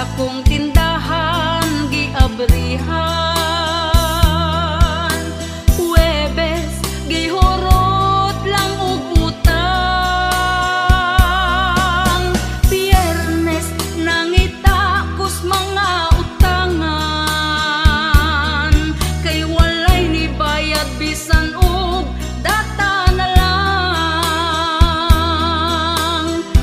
akong tindahan giabrihan. Huwebes gihurot lang og utang. Biyernes nangita kus mga utangan. Kay walay ni bayad bisan og data na lang.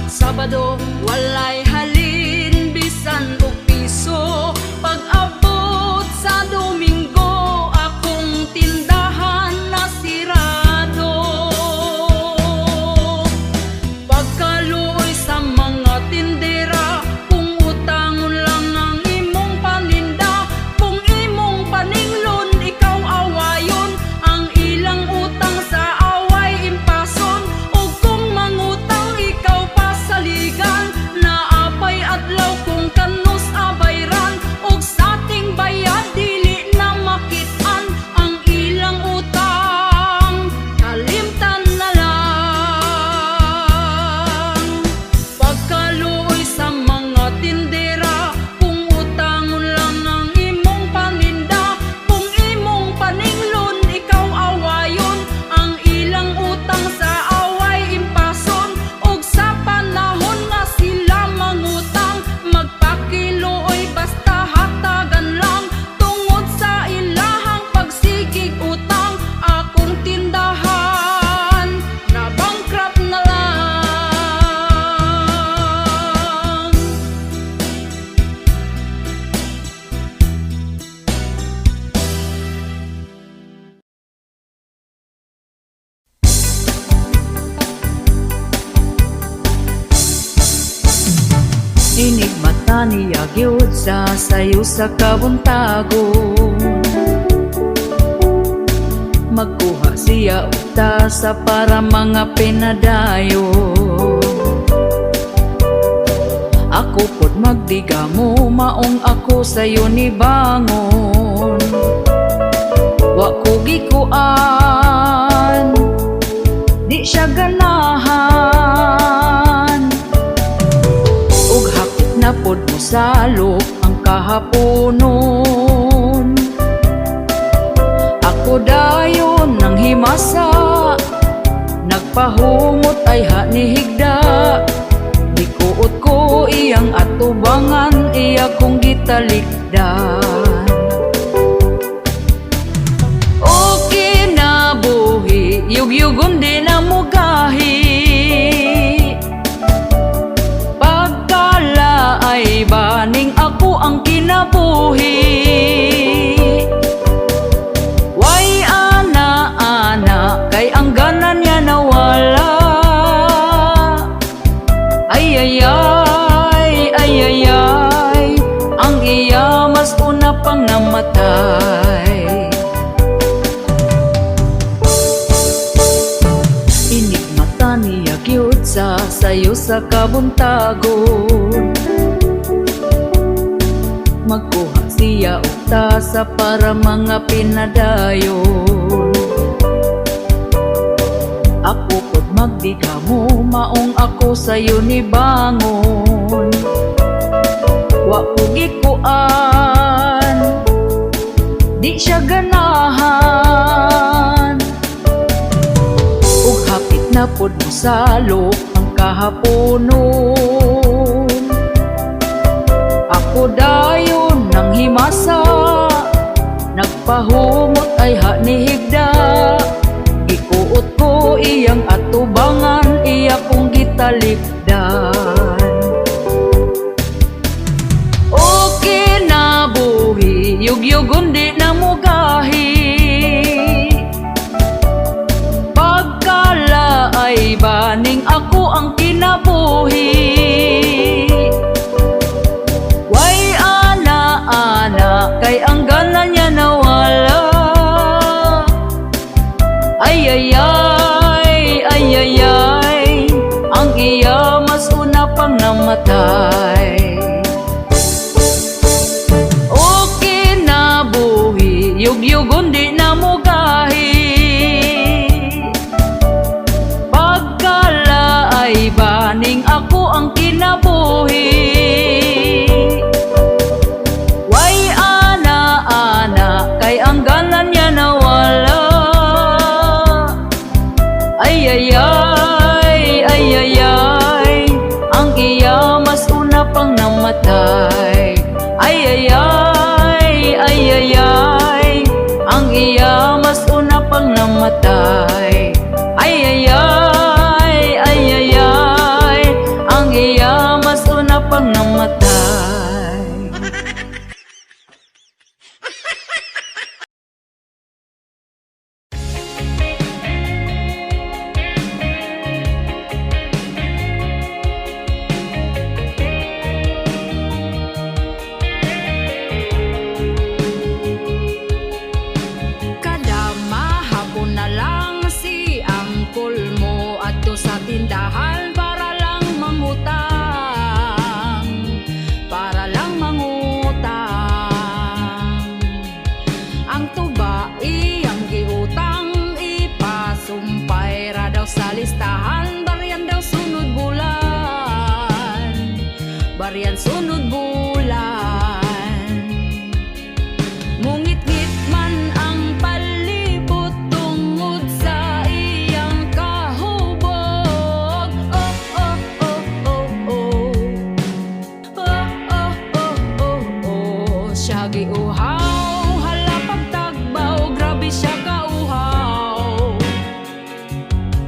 Sabado walay halin bisan og piso. Pag-abot sa Domingo akong tindahan nasirado. Pagkaluoy sa mga tindera, kung utangon lang ang imong paninda, kung imong paninglon ikaw awayon, ang ilang utang sa away impason, ug kung mangutang ikaw pasaligan, naapay adlaw kung kanus abayran, ug sa ating bayad dili na makit-an ang ilang utang, kalimtan na lang. Pagkaluoy sa mga tindera, kung utangon lang ang imong paninda, kung imong paninglon ikaw awayon, ang ilang utang sa away impason, ug sa panahon nga sila mangutang, magpakiluoy basta hatagan lang, tungod sa ilahang pagsigig utang, akong tindahan na bankrupt na lang. Inig mata niya gyud sa sayo sa kabuntagon. Magkuha siya og tasa para mga pinadayo. Ako pod magdigamo, maong ako sayo ni bangon. Wa ko gikuan, di siya ganahan. Ug hapit na pod mo salok ang kahaponon. Ako dayon nang himasa, nagpahumot ay hanihigda. Dikuot ko iyang atubangan, iya kong gitalikdan. O kinabuhi, yugyugon di na mugahi. Pagkala ay baning ako ang kinabuhi. Way ana-ana, kay ang ganan niya nawala. Ay ay ay, ay ay ay, ang iya mas una pang namatay. Inig mata niya gyud sa sayo sa kabuntagon. Magkuha siya og tasa para mga pinadayon. Ako pod magdigamo, maong ako sayo ni bangon. Wa ko gikuan, di siya ganahan. Ug hapit na pod mo salok ang kahaponon. Ako dayon nang himasa, nagpahumot ay hanihigda. Gikuot ko iyang atubangan, iya kong gitalikdan. O kinabuhi, yugyugon di na mugahi. Pagkala ay baning ako ang kinabuhi. Way ana-ana, kay ang ganan niya nawala. Ay ay ay, ay ay ay, ang iya mas una pang namatay. O kinabuhi, yugyugon di na mugahi. Pagkala ay baning ako ang kinabuhi. namatay. Ay ay ay, ay ay ay, ang iya mas una pang namatay. Kada mahapon na lang si angkol mo adto sa tindahan para lang mangutang, para lang mangutang. Ang tuba iyang giutang ipasumpay ra daw sa listahan, baryan daw sunod bulan, baryan sunod bulan. Mungit-ngit man ang palibot tungod sa iyang kahubog. Oh, oh, oh, oh, oh. Oh, oh, oh, oh, oh. Siya giuhaw, hala pagtagbaw, grabe siya kauhaw.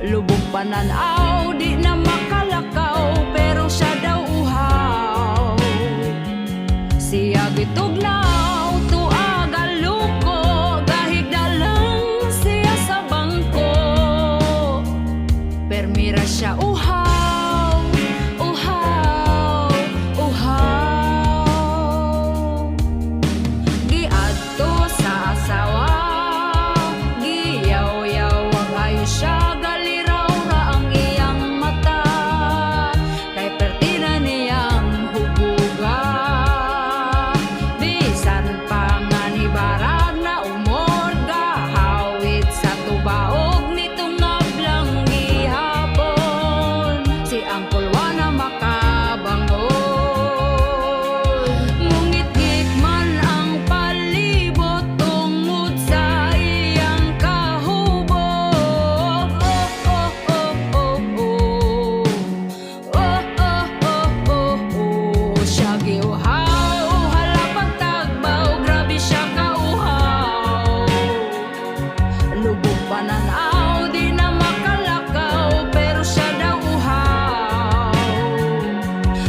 Lubog pananaw, di na makalakaw, pero siya daw uhaw. Siya gitugnaw, tuag aluko, gahigdalang siya sa bangko. Permira siya uhaw, uhaw, uhaw. Giadto sa asawa, giyaw-yaw ang ayo siya, galiraw ra ang iyang mata. Kay pertina niyang hubuga, bisan pa nga ni barag na umod, gahawit sa tubaog nitong ngablang gihapon. Si angkol wa na makabangon. Ngungit-ngit man ang palibot tungod sa iyang kahubog. Oh, oh, oh, oh, oh. Oh, oh, oh, oh, oh. Siya giuhaw, hala pagtagbaw, grabe siya kauhaw. Lubog pananaw, di na makalakaw, pero siya daw uhaw.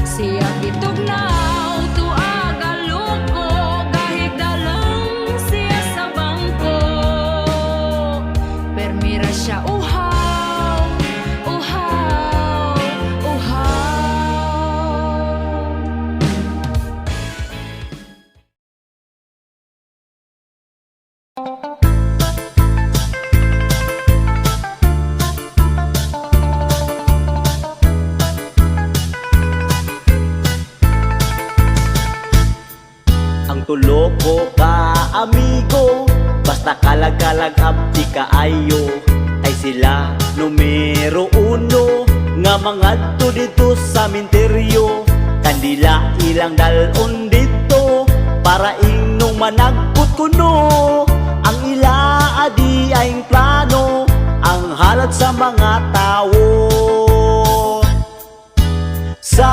Siya gitugnaw, tuag aluko, gahigdalang siya sa bangko. Permira siya uhaw, uhaw, uhaw. Ang tulo ko ka amigo, basta kalag-kalag abdi kaayo, ay sila numero uno nga mga dito sa minteryo. Kandila ilang dalon dito para inong managput kuno. Ang ila adi ay plano, ang halad sa mga tao. Sa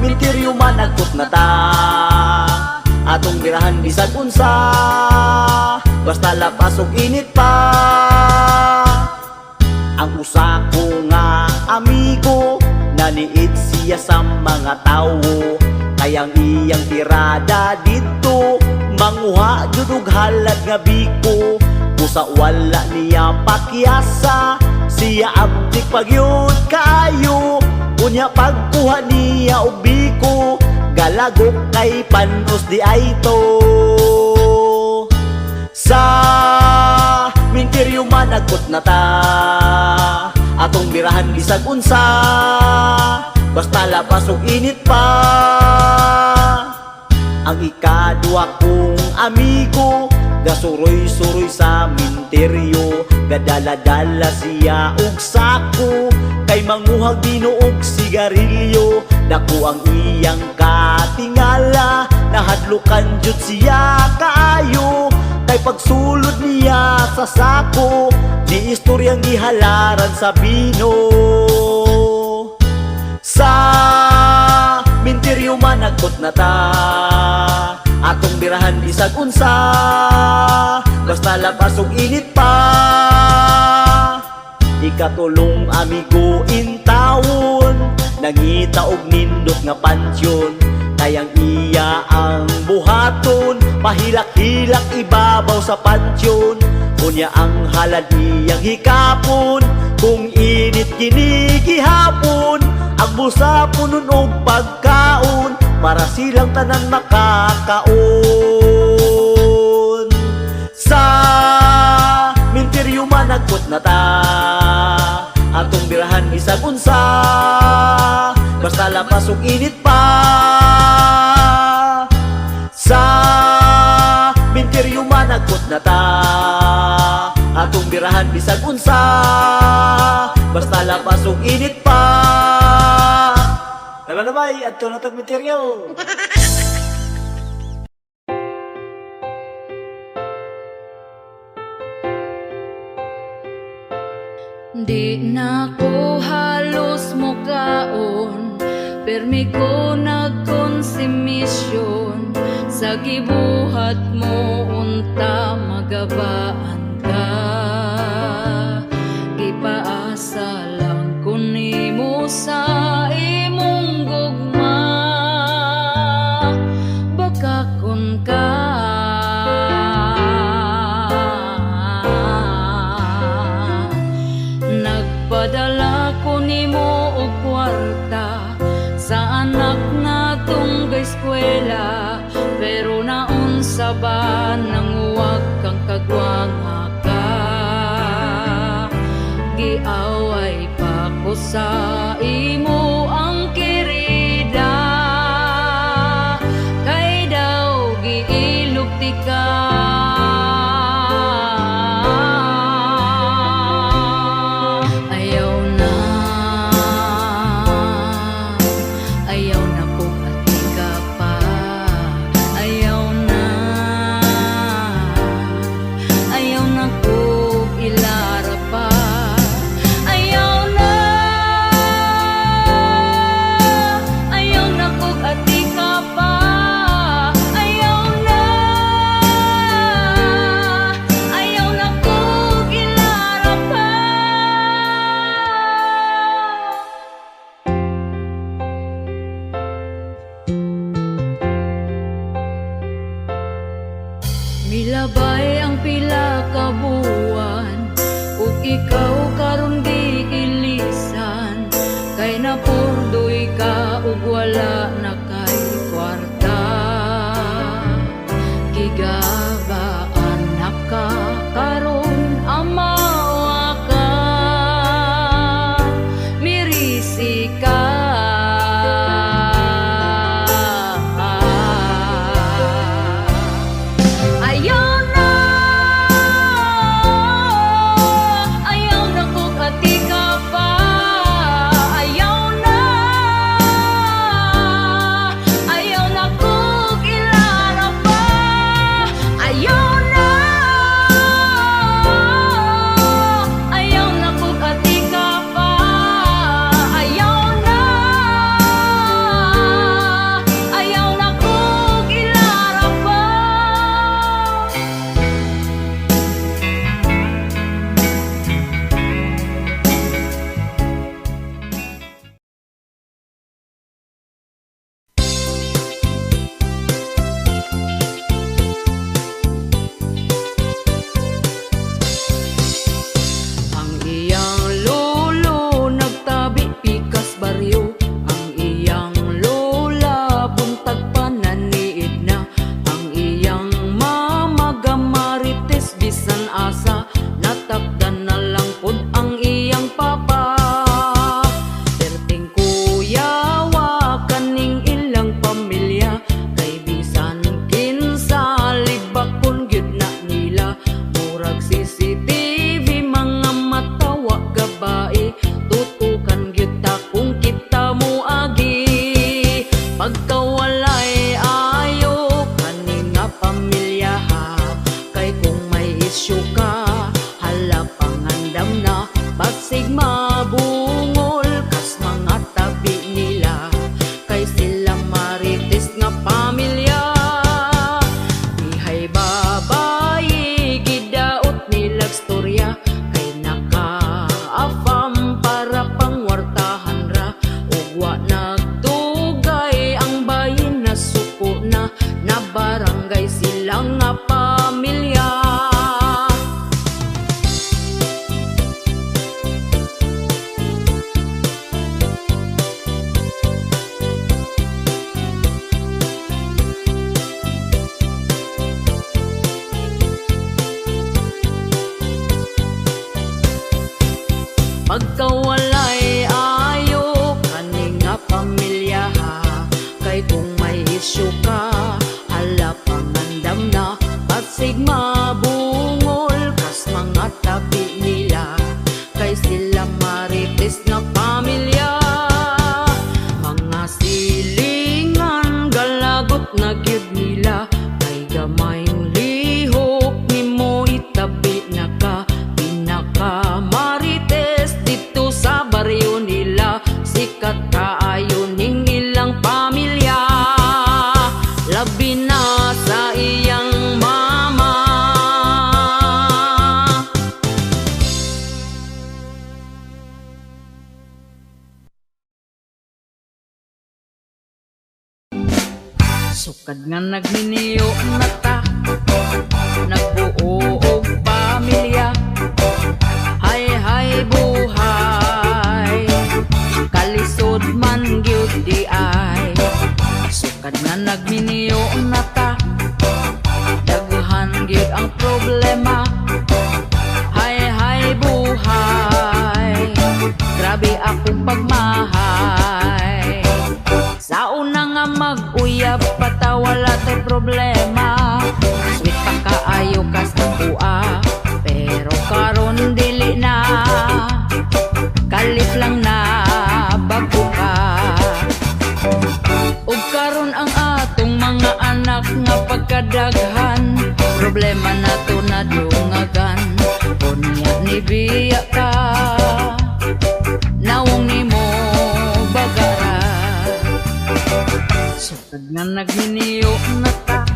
minteryo managput na ta, atong birahan bisag unsa, basta lapas og init pa. Ang usa ko nga amigo, naniid siya sa mga tawo, kayang iyang tirada dito, manguha jud og halad nga biko. Busa wala niya pakyasa, siya abdik pagyud kayo. Unya pagkuha niya og biko, galagok kay panos di ay to. Sa minteryo managot na ta, atong birahan bisag unsa, basta lapas og init pa. Ang ikadua kong amigo, gasuroy-suroy sa minteryo, gadala-dala siya og sako, kay manguhag binuog sigarilyo. Dako ang iyang katingala, nahadlukan jud siya kaayo, kay pagsulod niya sa sako, di istoryang gihalaran sa bino. Sa minteryo managot na ta, Atong birahan bisag unsa, basta lapas ug init pa. Ikatulong amigo in taon, nangita og nindot nga pansyon. Kayang iya ang buhaton, mahilak-hilak ibabaw sa pansyon. Kunya ang halad iyang hikapon, kung init ginigihapon. Ang busa punon og pagkaon, para silang tanan makakaon. Sa minteryo managkot na ta, atong birahan bisag unsa, basta lapas ug init pa. Sa minteryo managkot na ta, atong birahan bisag unsa, basta lapas ug init pa. Tara na bay, adto na tag minteryo. Di na ko halos mukaon, permi ko nagkonsumisyon. Sa gibuhat mo unta magabaan ka, gipaasa lang ko nimo sa imong gugma. Baka kun ka nagpadala ko nimo og kwarta sa anak natong eskwela, pero naunsa ba nang huwag kang kagwanga ka? Giaway pa ko sa imo ang kirida, kay daw giilog ti ka. Milabay ang pila ka buwan, ug ikaw karon giilisan. Kay napurdoy ka ug wala na kay kwarta. Gigabaan na ka karon amawa ka, mirisi ka. ilang nga pamilya. Pagkawalay ayo kani nga pamilya ha, kay kung may isyu ka hala pangandam na pasig mabungol kas mga tabi nila, kay sila marites nga pamilya. Mga silingan galagot na gyud nila, kay gamayng lihok nimo itabi na ka, pinaka marites dito sa baryo nila, sikat kaayo ning ilang pamilya, labi na sa iyang mama. Sukad nga nagminiyo mata, nagbuo og pamilya, hay buhay, kalisod man gyud di ay. Sukad nga nagminiyo nata, daghan gyud ang problema, hay buhay, grabe akong pagmahay. Sa una nga mag-uyab patawala tay problema, sweet pa kaayo kas kuha, pero karon dili na, kalit lang na bago ka. Ug karon ang atong mga anak nga pagkadaghan, problema nato na dungagan, unya ni biya ka, nawong nimo bagara. Sukad nga nagminiyo nata,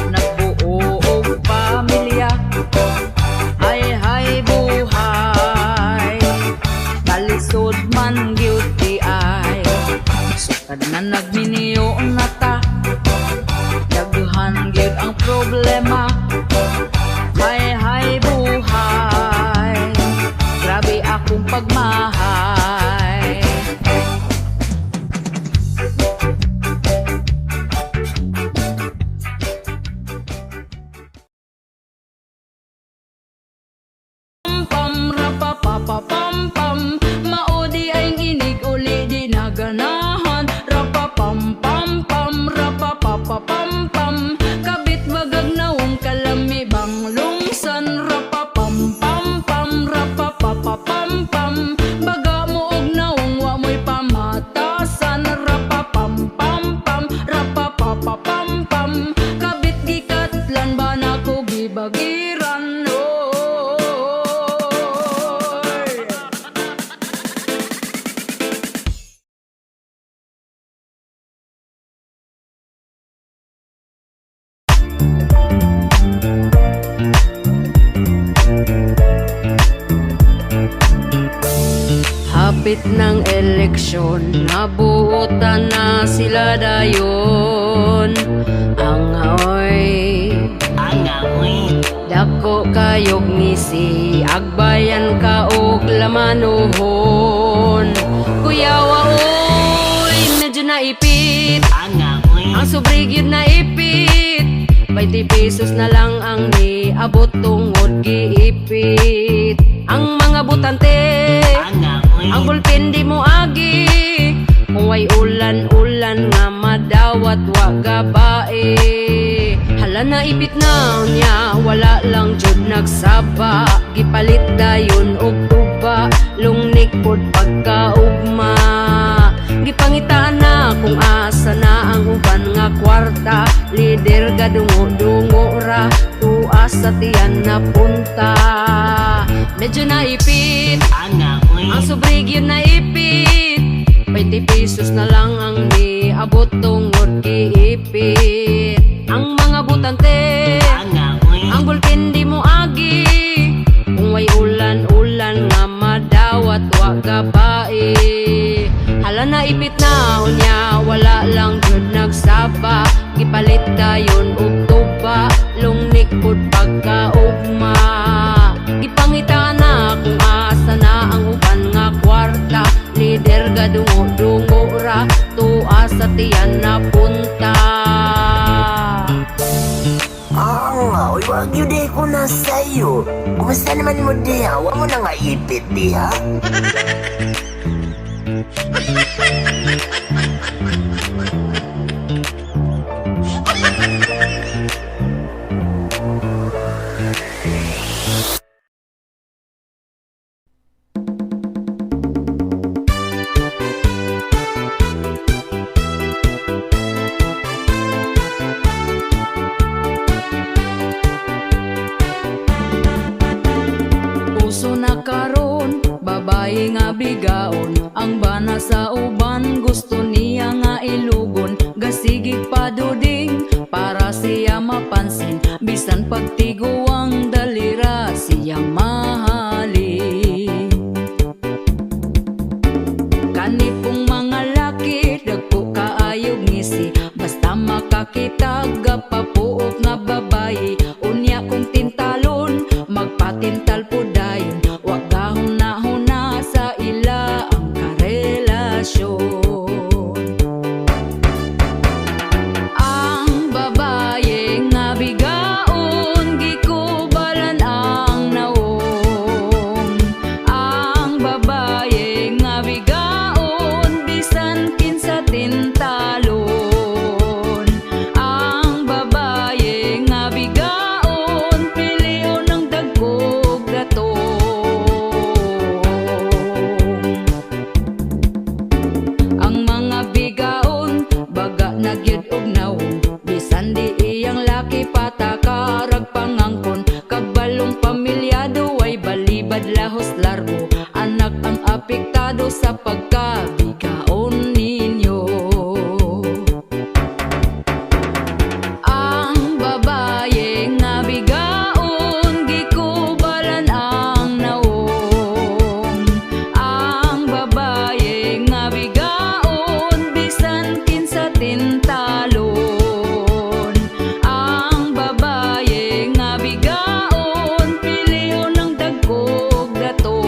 nagbuo og pamilya, hay buhay, kalisod man gyud di ay. Sukad nga nagminiyo nata, daghan gyud ang problema, hay buhay, grabe akong pagmahay. Pam rapa papa pam pam, maudi ay inig uli di naganahan. Rapa pam pam pam, rapa papa pam pam, kabit bagag nawong kalami bang lungsan. Rapa pam pam pam, rapa papa pam pam, baga mo og nawong wa mo'y pamatasan. Rapa pam pam pam, rapa papa pam pam, kabit gikatlan ba nako gibagiran. Hapit ng eleksyon, nabuutan na sila dayon. Angaoy, dako kayog ngisi, agbayan ka og lamanuhon. Kuyawa oy, medyo naipit, ang sobre gyud naipit. 20 pesos na lang ang niabot tungod giipit. Ang mga butante, ang bulpin di mo agi, kung way ulan-ulan nga madawat wa gabae. Hala na ipit na niya, wala lang jud nagsaba, gipalit dayon og tuba, lungnik pod pagkaugma. Gipangitaan na kung asa na ang uban nga kwarta, lider gadungo-dungo ra, tuas sa tiyan na punta. Medyo naipit, ang sobre gyud naipit, 20 pesos na lang ang niabot tungod giipit. Ang mga butante, ang bulpin di mo agi, kung way ulan-ulan nga madawat wa gabae. Hala na ipit na unya, wala lang jud nagsaba, gipalit dayon og tuba. lang sa'yo. Kumusta naman mo diha? Huwag mo na nga ipit diha. Uso na karon, babae nga bigaon, ang bana sa uban gusto niya nga ilugon. Gasigig pa duding para siya mapansin, bisan pagtiguang dalira siya mahalin. Kanipong mga laki, dagko kaayog ngisi, basta makakita gapapuok nga babae. Unya kong tintalon, magpatintal po dayon, wag gahuna-huna sa ila ang karelasyon. Ang babae nga bigaon, gikubalan ang naong. Ang babae nga bigaon, bisan kinsa tintalon. Ang babae nga bigaon, piliyon ng dagkog datong. Ang mga bigaon, baga nagyud og nawong, bisan di iyang laki patakarag pangangkon. Kagbalong pamilyado ay balibad lahos largo, anak ang apektado sa pagkabigaon ninyo. Ang babae nga bigaon, gikubalan ang naong. Ang babae nga bigaon, bisan kinsa tintalon. Ang babae nga bigaon, piliyon ng dagkog datong.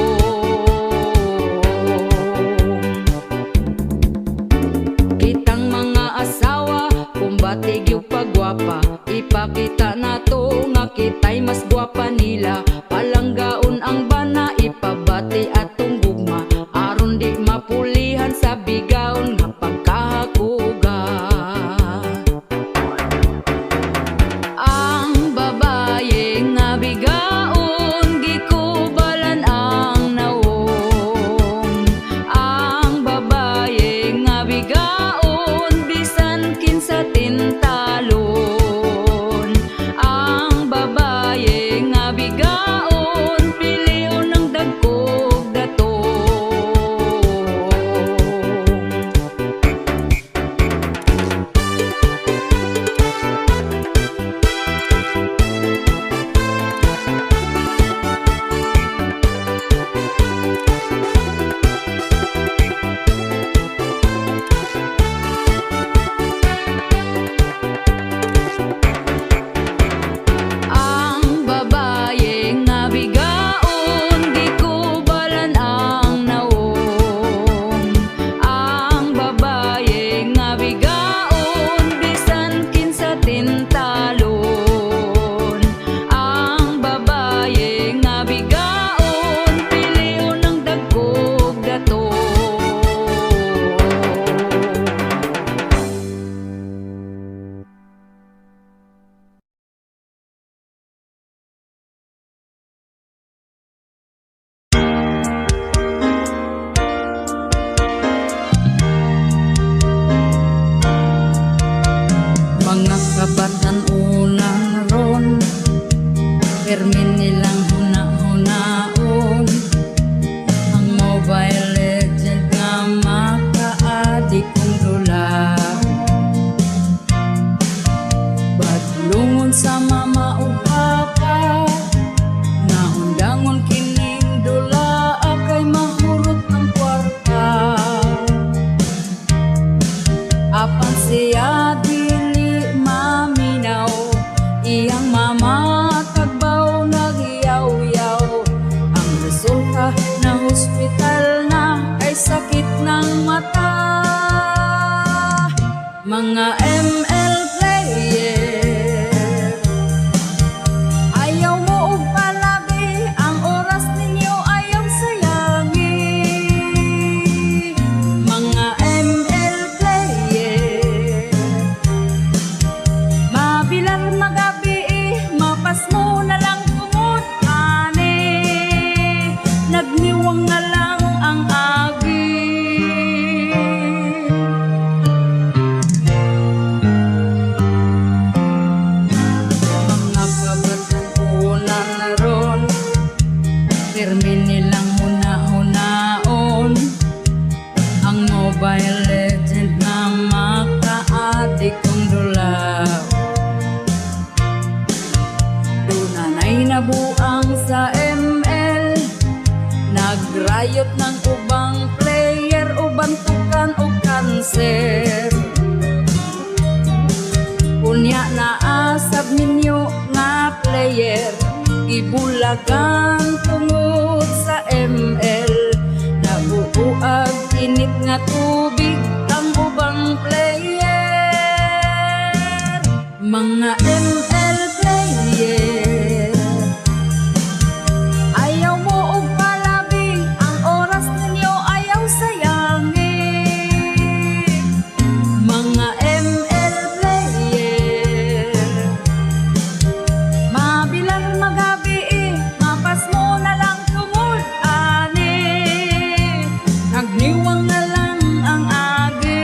Kitang mga asawa, kumbatig yung pagwapa, ipakita nato nga kita'y mas gwapa nila. Palanggaon ang bana, ipabati atong gugma, aron di mapulihan sa bigaon nga pagkahakuga. Ang babae nga bigaon, gikubalan ang naong. Ang babae nga bigaon, bisan kinsa tintalon. Ang babae nga bigaon, piliyon ng dagkog datong. pagninyo nga player, ibulagan tungod sa ML. Nabuuag init nga tubig ang ubang player. Mga ML player, ayaw mo og palabi, ang oras ninyo ayaw sayangin. Mga ML player, mabilang magabi, mapas mo na lang tungod ani, nagniwang na lang ang agi.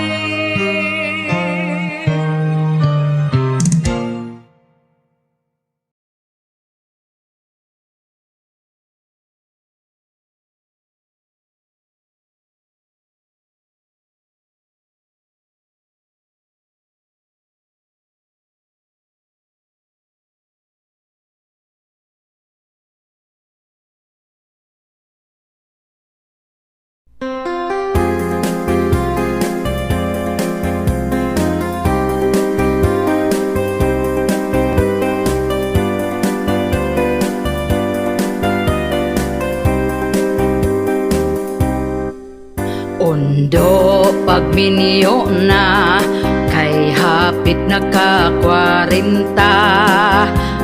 Ondo pagminyo na, kay hapit na ka 40.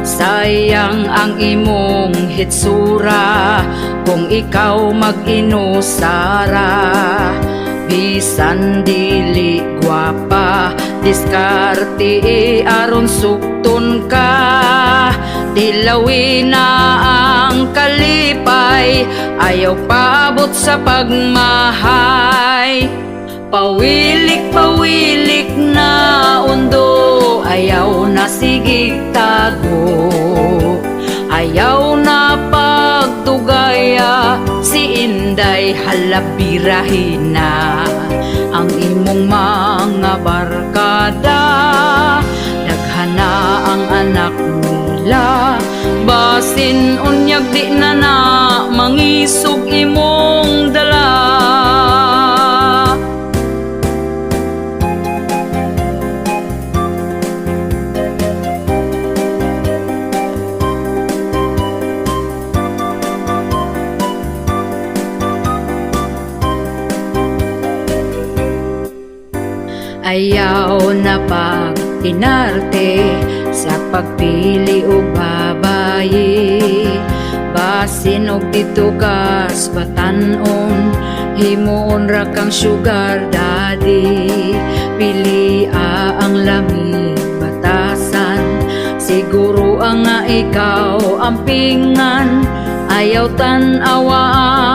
Sayang ang imong hitsura kung ikaw mag-inusara. Bisan dili gwapa, diskarte aron sukton ka. Dilawin na ang kalipay, ayaw paabot sa pagmahay. Pawilik-pawilik na undo, ayaw na sigig tago. Ayaw na pagtugaya, si Inday halabirahin na. Ang imong mga barkada, daghana ang anak nila. Basin unyag di na na, mangisog imong dala. Ayaw na pag-inarte sa pagpili o babayi. Basin og dito kas batanon, himuon ra kang sugar daddy. Pili ang lamig batasan, siguro ang nga ikaw ang pingan. Ayaw tan-awa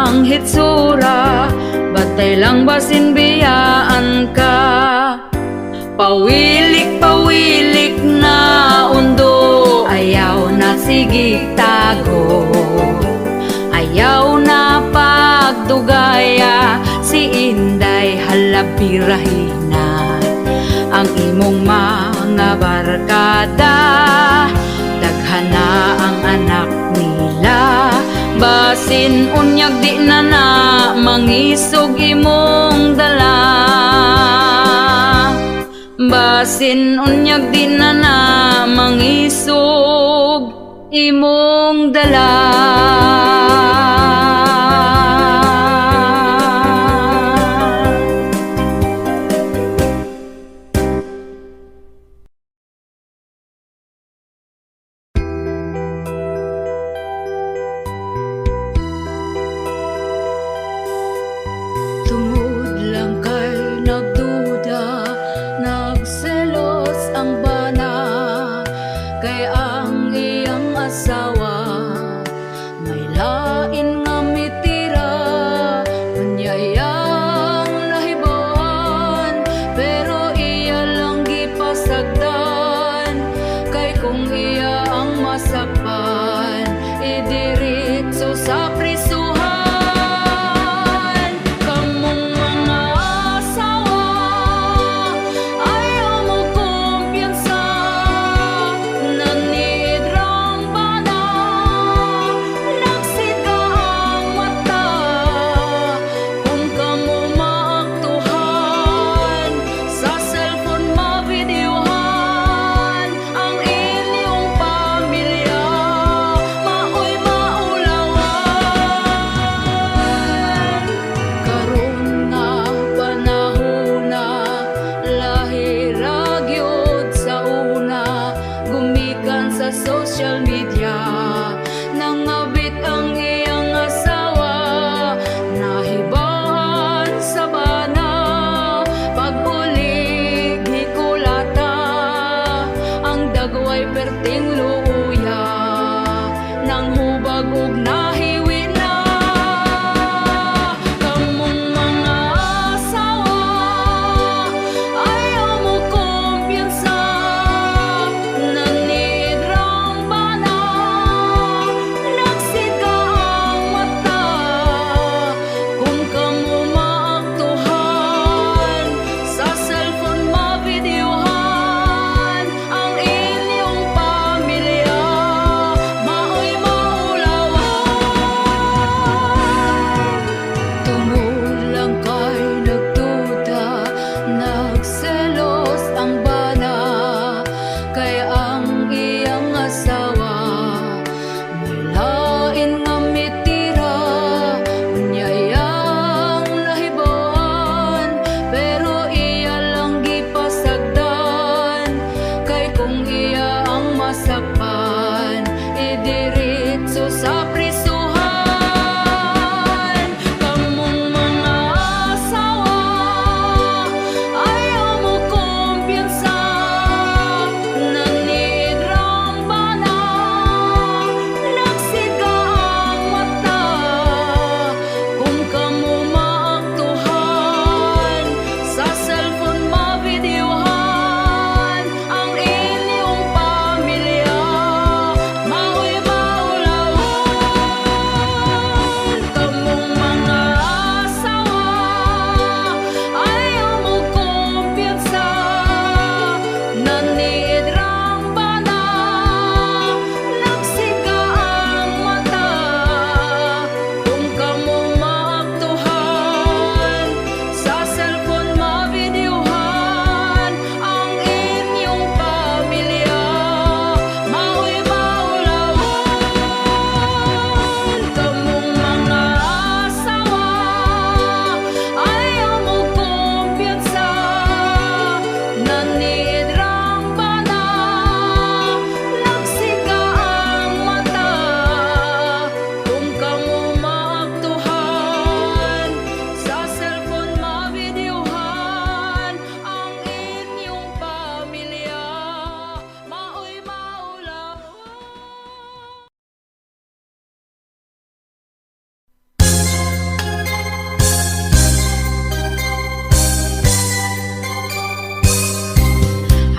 ang hitsura, batay lang basin biyaan ka. Pawilik-pawilik na undo, ayaw na sigig tago. Ayaw na pagdugaya, si Inday halabirahin na. Ang imong mga barkada, daghana ang anak nila. Basin unyag di na na, mangisog imong dala. Basin unyag di na na, mangisog imong dala. Tungod lang kay nagduda, nagselos ang bana, kay ang iyang asawa kay perting luya nang hubag ug nahiwi na. Kamong mga asawa ayaw mo kumpiyansa, nanidrang bana nagsika ang mata. Kung kamo maaktuhan sa cellphone mabideohan ang inyong pamilya, maoy maulawan. Tumulang kay nagduda, nagselos ang bana, kay ang iyang asawa may lain nga mitira. Unyayang lahibawan, pero iya lang gipasagdan, kay kung iya ang masakpan, idiritso sa prisuhan. Kamong mga asawa ayaw mo kumpiyansa, nanidrang bana nagsika ang mata. Kung kamo maaktuhan sa cellphone mabideohan ang inyong pamilya, maoy maulawan. Kamong mga asawa ayaw mo kumpiyansa, nanidrang bana nagsika ang mata. Kung kamo maaktuhan sa cellphone mabideohan ang inyong pamilya, maoy maulawan. Kamong mga asawa ayaw mo kumpiyansa, nanidrang bana nagsika ang mata. Kung kamo maaktuhan sa cellphone mabideohan ang inyong pamilya, maoy maulawan.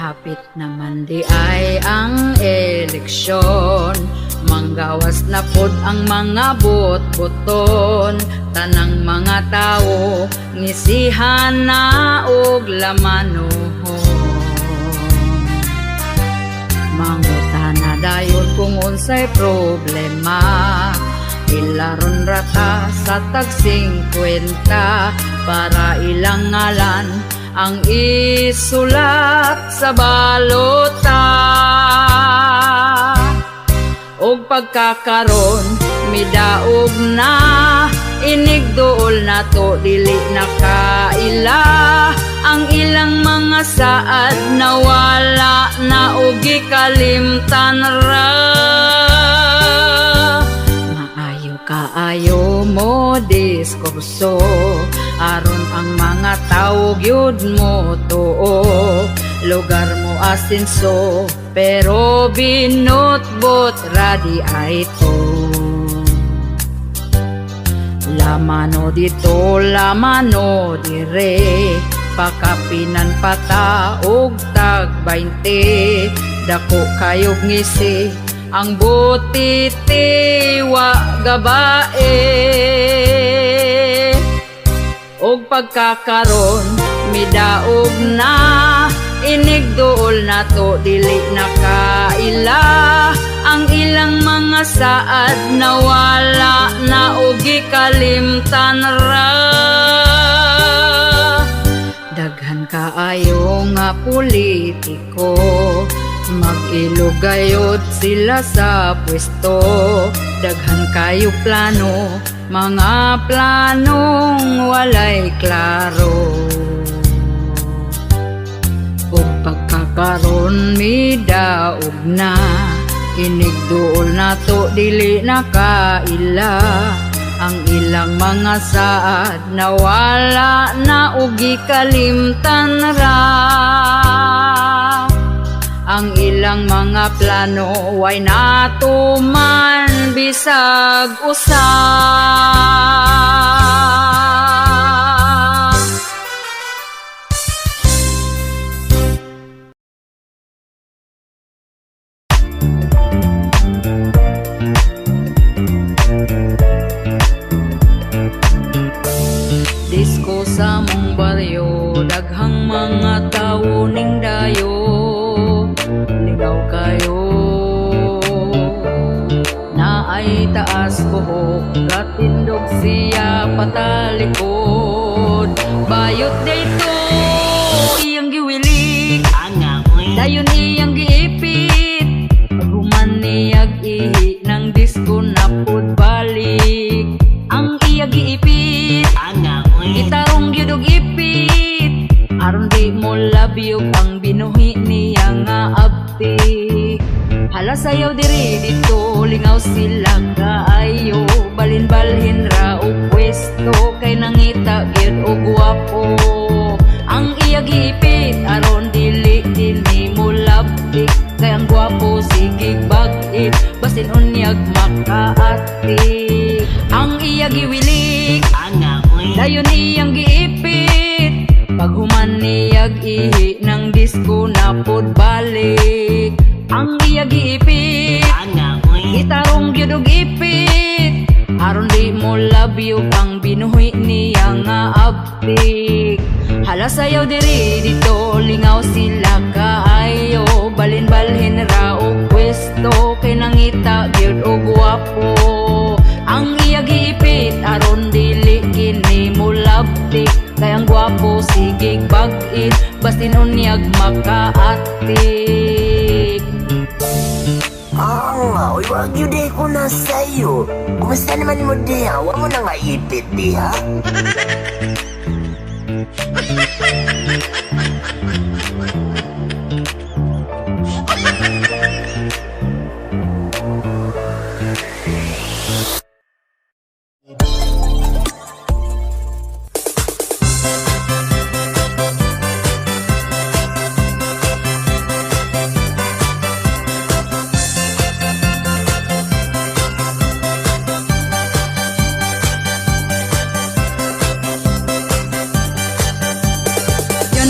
Hapit naman di ay ang eleksyon, manggawas na pod ang mga bot-boton. Tanang mga tao ngisihan na og lamanon, mangutana dayon kung unsay problema. Ilaron rata sa tag 50 para ilang ngalan ang isulat sa balota. Og pagkakaron midaog na, inigduol na to dili nakaila. Ang ilang mga saad nawala na og gikalimtan ra. Maayo kaayo mo diskurso, aron ang mga tao gyud mo tuo. Lugar mo asinso, pero binotbot radi ay to. Lamano dito, lamano dire, pakapinan pata og tag 20. Dako kayog ngisi ang butiti wa gabae. Og pagkakaron midaog na, inigduol na to dili nakaila. Ang ilang mga saad nawala na og gikalimtan ra. Daghan kaayo nga politiko, mag-ilugayod sila sa pwesto. Daghan kayo plano, mga planong walay klaro. Ug pagkakaron midaog na, inigduol na to dili nakaila. Ang ilang mga saad nawala na og gikalimtan ra. ang ilang mga plano way natuman bisag usa. Disko sa mong baryo, daghang mga tawo ning dayo, ligaw kayo. Naay taas buhok, katindog siya patalikod. Bayot dayto iyang giwilik, dayon iyang giipit. Paghuman niyag ihi ng disko napod balik, ang iya giipit. Gitarong gyud og ipit, aron di mo labyog ang binuhi niya nga abti. Hala sayaw diri dito, lingaw sila kaayo, balin-balhin ra og pwesto, kay nangita gyud og gwapo. Ang iya giipit, aron dili dinhi mo labtik, kay ang gwapo sigig bag-it, basin unyag makaati. Ang iya giwilik, dayon iyang giipit. Paghuman niyag ihi ng disko napod balik, ang iya giipit. Gitarong gyud og ipit, aron di mo labyog ang binuhi niya nga abtik. Hala sayaw diri dito, lingaw sila kaayo, balin-balhin ra og pwesto, kay nangita gyud og gwapo. Ang iya giipit, aron dili kini mo labtik, kay ang gwapo sigig bag-it, basin unyag makaatik. Nga, uy, wag yun di ko na sa'yo. Kumusta naman mo diha? Huwag mo na nga ipit diha. You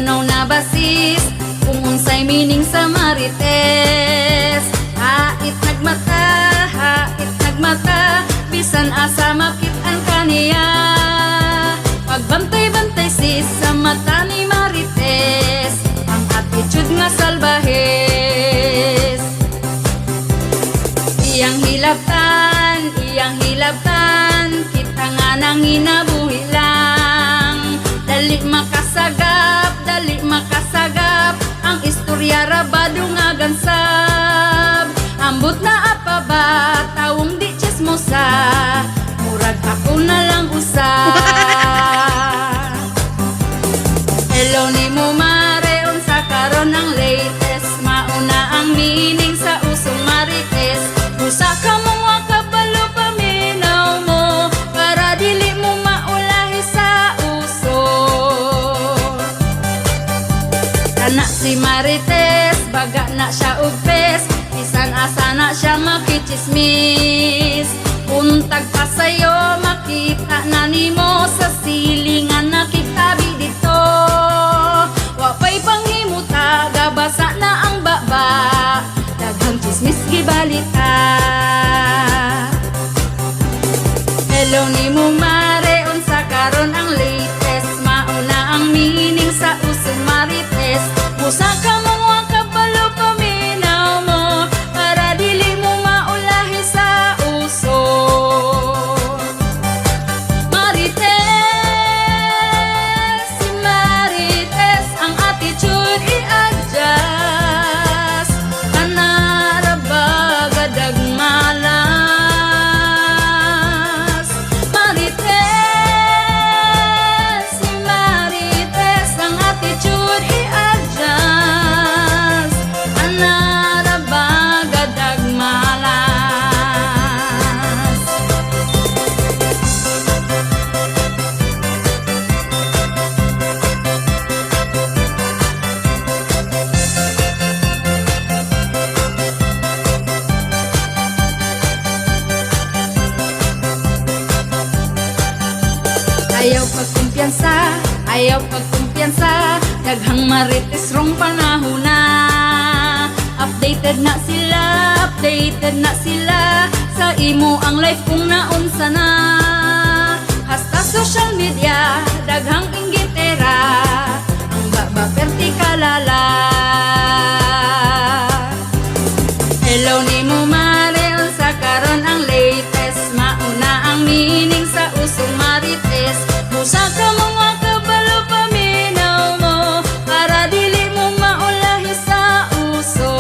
know na basis, kung unsay meaning sa marites. Hait nagmata, bisan asa makit-an kaniya. Pagbantay-bantay sis sa mata ni marites, ang attitude nga salbahes. Iyang hilabtan, kita nga nang inabuhi lang. Dali makasagap, ang istorya rabado nga gansab. Ambot na apa ba, tawong di chismosa, murag ako na lang usa. Hello ni mo mare, unsa karon ang latest, mauna ang meaning sa usong marites. Usa ka mong wakabalo paminaw mo, para dili mo maulahi sa uso. Kana si marites, baga na siya ugpes, bisan asa na siya makichismis. Untag pa sa'yo, makita na nimo sa silingan na kitabi dito. Wapay panghimuta, gabasa na ang baba, daghang chismis gibalita. Hello ni mo mare, unsa karon ang latest, mauna ang meaning sa usong marites. Musa ka mong wakabalo paminaw mo, para dili mo maulahi sa uso. Marites, kumpiyansa, ayaw pagkumpiyansa, daghang marites rong panahon na. Updated na sila, sa imo ang life kung naunsa na. Hasta social media, daghang inggitera, ang baba perti kalala. Hello ni mo Maril, sa karon ang latest, mauna ang meaning sa usong marites. Busa ka mga kabalo paminaw mo, para dili mo maulahi sa uso.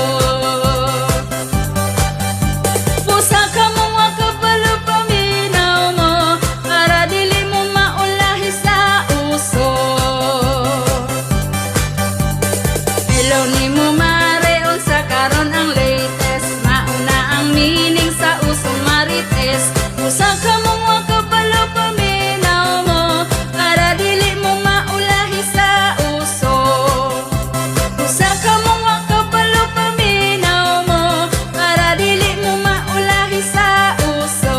Busa ka mga kabalo paminaw mo, para dili mo maulahi sa uso. Hello ni mo Maril, sa karon ang latest, mauna ang meaning sa usong marites. Busa ka mga kabalo paminaw mo, para dili mo maulahi sa uso. Busa ka mga kabalo paminaw mo, para dili mo maulahi sa uso.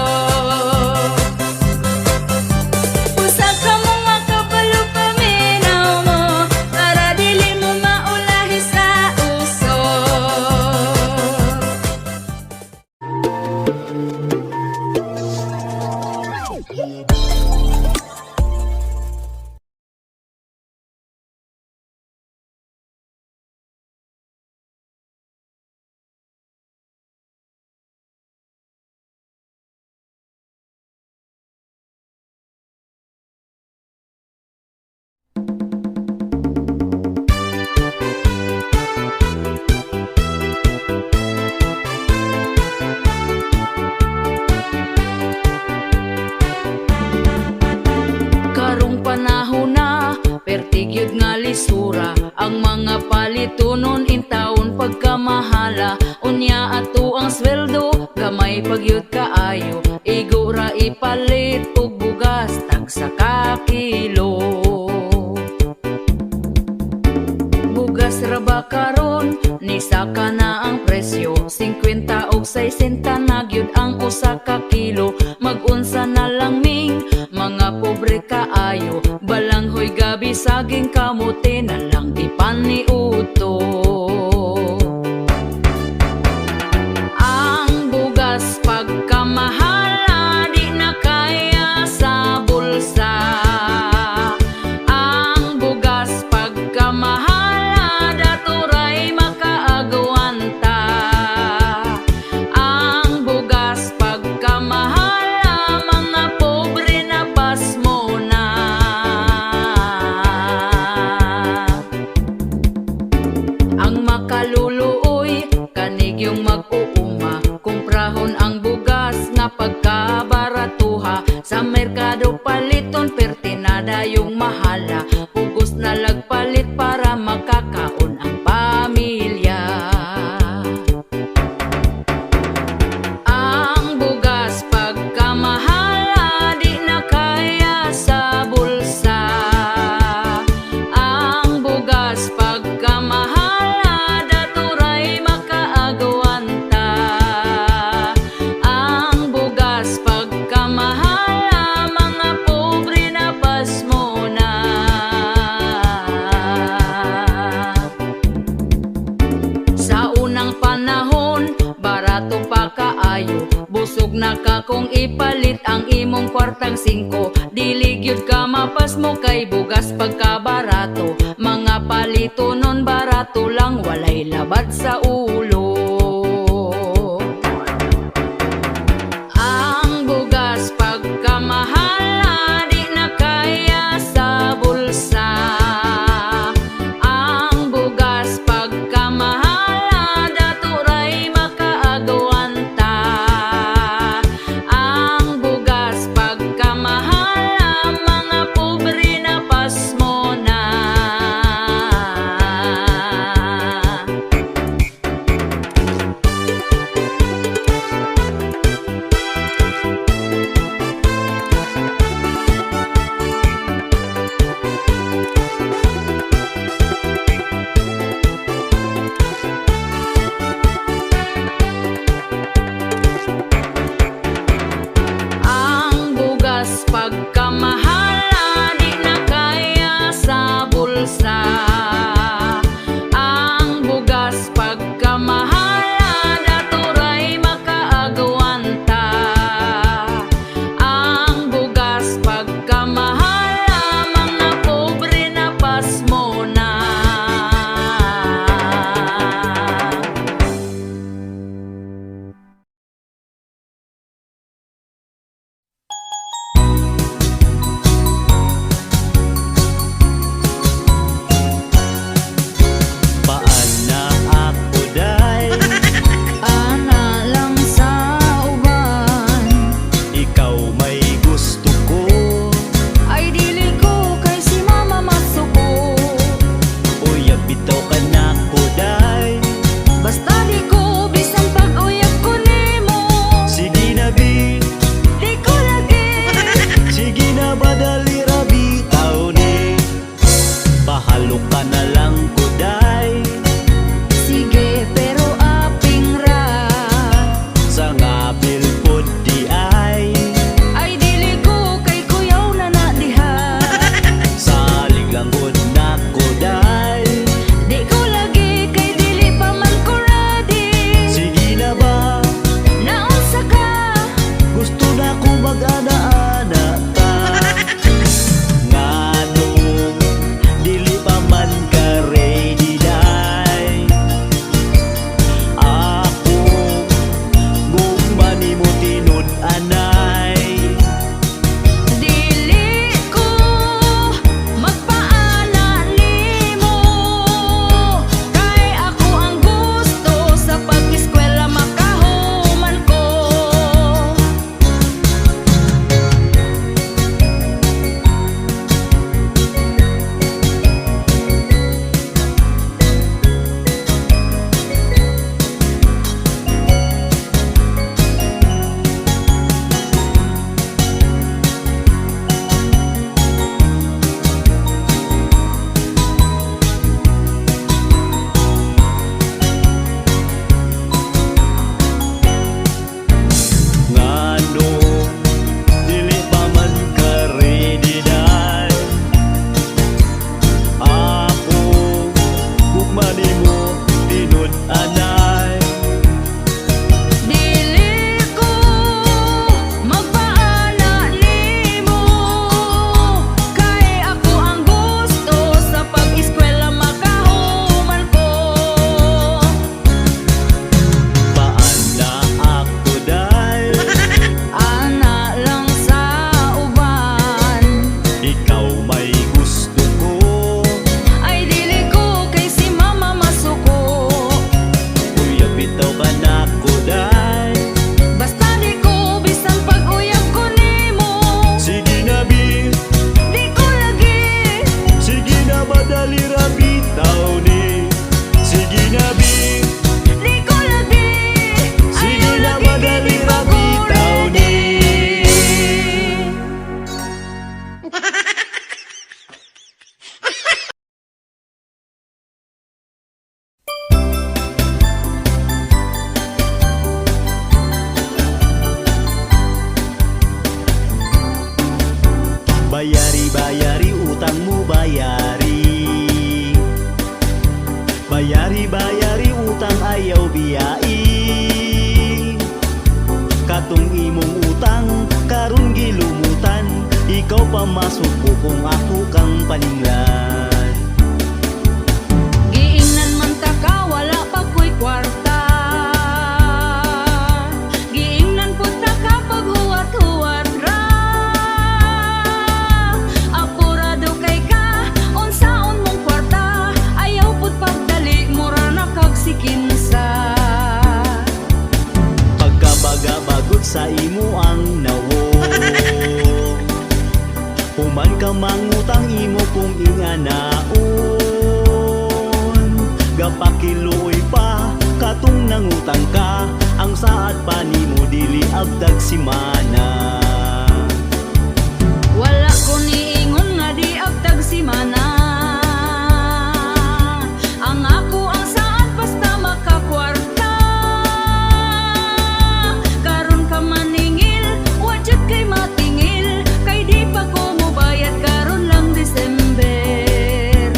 Busa ka mga kabalo paminaw mo, para dili mo maulahi sa uso. Karong panahon na, pertigyod nga lisura, ang mga palitunon intawon pagkamahala. Unya ato ang sweldo, gamay pagyud kaayo, igura ipalit og bugas tagsa ka kilo. Bugas ra ba karon, ni saka na ang presyo, 50 og 60 na gyud ang usa ka kilo. Mag-unsa na lang ming mga pobre kaayo, balanghoy gabi saging kamote na lang ipaniuto. Ang bugas pagkamahala, di na kaya sa bulsa. Ang bugas pagkamahala, daturay makaagawanta. Ang bugas pagkamahala, mga pobre na pasmo na. Ang makaluluoy, kanig yung mag-uuma, kumprahon ang bugas nga pagkabaratuha. Sa merkado paliton, pertinada yung mahala, pugos na lagpalit para makakaon ang pamilya. Ang bugas pagkamahala, di na kaya sa bulsa. Ang bugas pagkamahala, daturay makaagawanta. Ang bugas pagkamahala, mga pobre na pasmo na. Sa unang panahon, barato pa kaayo, busog na ka kung ipalit ang imong kwartang 5. Diligyod ka mapas mo kay bugas pagkabarato, mga palito nun barato lang, walay labad sa ulo. Ang bugas pagkamahala, di na kaya sa bulsa. Ang bugas pagkamahala, daturay makaagawanta. Ang bugas pagkamahala, mga pobre na pasmo na. gud anay. Dili ko magpaana nimo, kay ako ang gusto sa pag-eskwela makahuman ko. Paanda ako day, Ana lang sa uban, ikaw may gusto ko. ay dili ko kay si mama masuko. Uyab bitaw ka na ko day. Basta di ko bisan pag-uyab ko nimo, Sige na bi, di ko lagi. sige na madali ra bitaw ni. Sige na bi, Di ko lagi, sige ayaw na lagi madali kini ra bitaw ni. Bayari, bayari, utang mo bayari. Bayari, bayari, utang ayaw biyai. Katong imong utang, karon gilumutan. Ikaw pa masuko kung ako kang paninglan. Giingnan man ta ka, wala pa ko'y kwarta. Giingnan po ta ka, paghuwat-huwat ra. Apurado kay ka, unsaon mong kwarta. Ayaw po't pagdali, mura na kagsikinsa. Pagkabaga-bagot sa imo ang nawo. Human ka mangutang imo kung inganaon. Gapakiluoy pa, katong nangutang ka. Ang saad pa nimo dili agdag simana. Wala ko niingon nga di agtag si mana. Ang ako ang saan basta makakwarta. Karon ka maningil, wadjud kay matingil. Kay di pa ko mobayad karon lang December.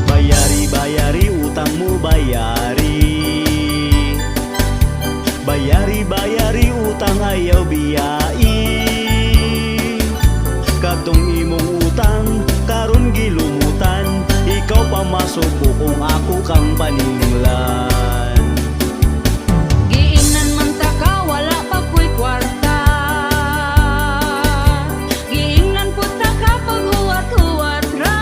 Bayari, bayari, utang mo bayari. Bayari, bayari, utang ayaw biyai. Katong imong utang, karon gilumutan. Ikaw pa masuko kung ako kang paninglan. Giingnan man ta ka, wala pa ko'y kwarta. Giingnan po ta ka, paghuwat-huwat ra.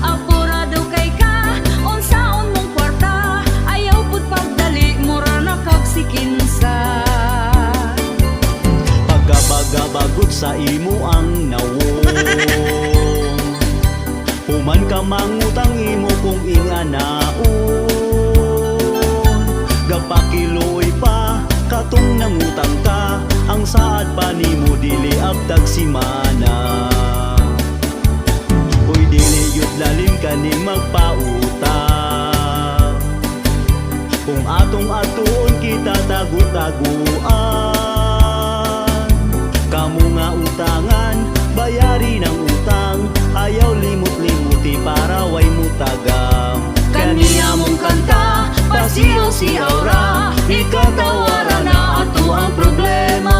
Apurado kay ka, unsaon mong kwarta. Ayaw po't pagdali, mura na kagsikinsa. Pagkabaga-bagot sa imo ang nawo. Human ka mangutang imo kung inganaon. Gapakiloy pa, katong nangutang ka. Ang saad pa nimo dili agdag simana. Uy dili yut lalim kaning magpautang. Kung atong atuon kita tagu-taguan. Kamu nga utangan, bayari ng utang. Ayaw limot-limuti para way mutagam. Kaniya mong kanta, pasiyaw-siyaw ra. Ikaw tawara na ato ang problema.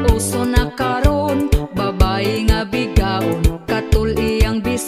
Uso na karon, babae nga bigaon, katul iyang bis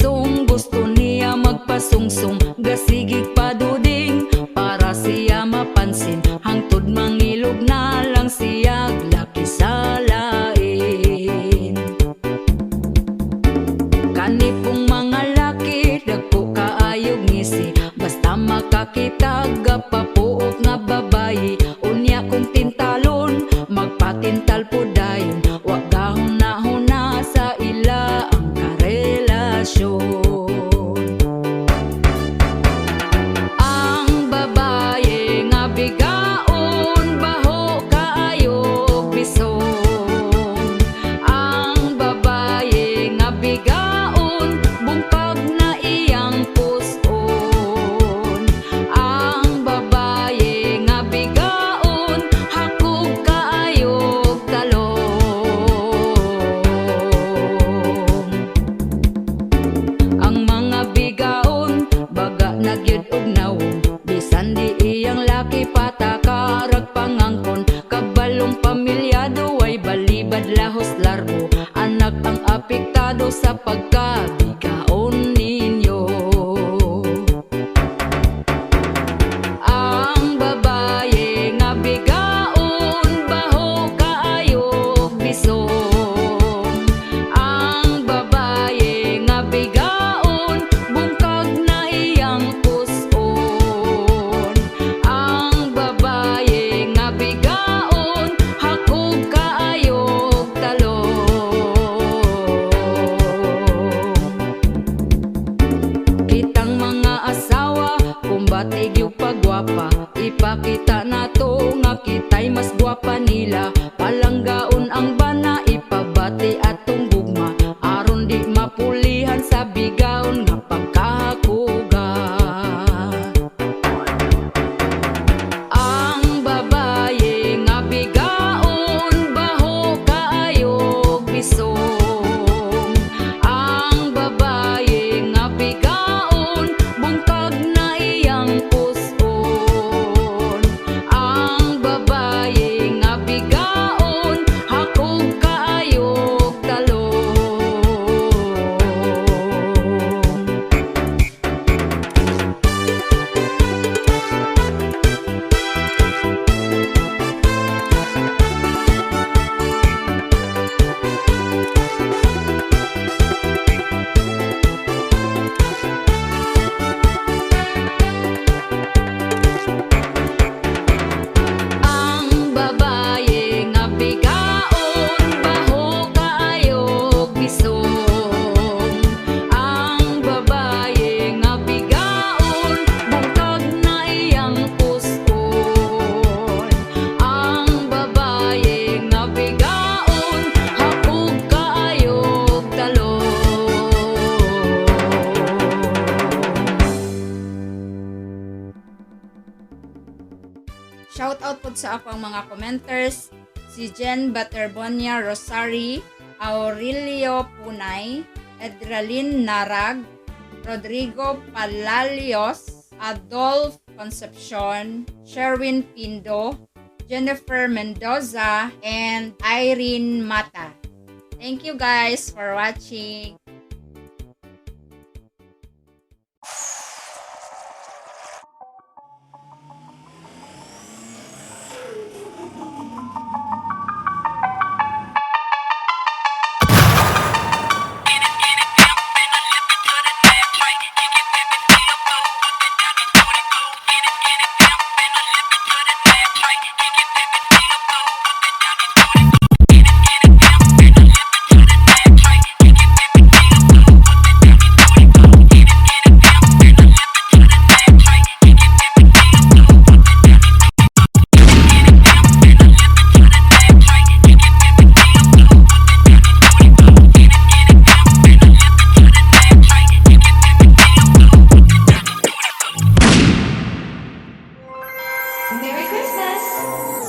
Ipakita na to nga kita'y mas gwapa nila. Palanggaon ang bana, ipabati atong gugma. Aron di mapulihan sa bigaon nga pagkahakuga. Ang babaye nga bigaon, baho kaayog bisong. Ang babaye nga bigaon, bungkag na iyang puson. Ang babaye nga bigaon, hakog kaayog talong. Ang babaye nga bigaon, baho kaayog bisong. Ang babaye nga bigaon, bungkag na iyang puson. Ang babaye nga bigaon, hakog kaayog talong. Shout out po sa akong mga commenters, si Jen Baterbonia Rosari, Aurelio Punay, Edralin Narag, Rodrigo Palalios, Adolf Concepcion, Sherwin Pindo, Jennifer Mendoza, and Irene Mata. Thank you guys for watching. Merry Christmas!